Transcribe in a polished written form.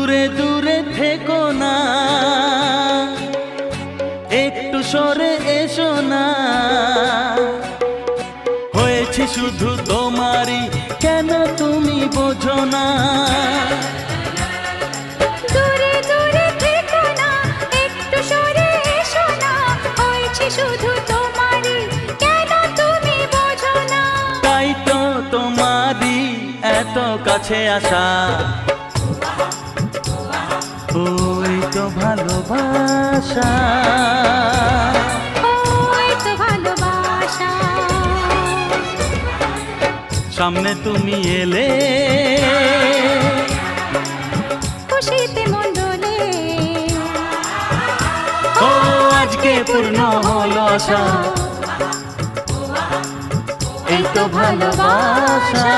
দূরে দূরে থেকো না, একটু সরে এসো না। হয়েছি শুধু তোমারই, কেন তুমি বোঝো না? দূরে দূরে থেকো না, একটু সরে এসো না। হয়েছি শুধু তোমারই, কেন তুমি বোঝো না? তাই তো তোমারই এত কাছে আসা, ওই তো ভালোবাসা, ওই তো ভালোবাসা। সামনে তুমি এলে খুশিতে মন দোলে, ও আজকে পূর্ণ হলো আশা, এই তো ভালোবাসা।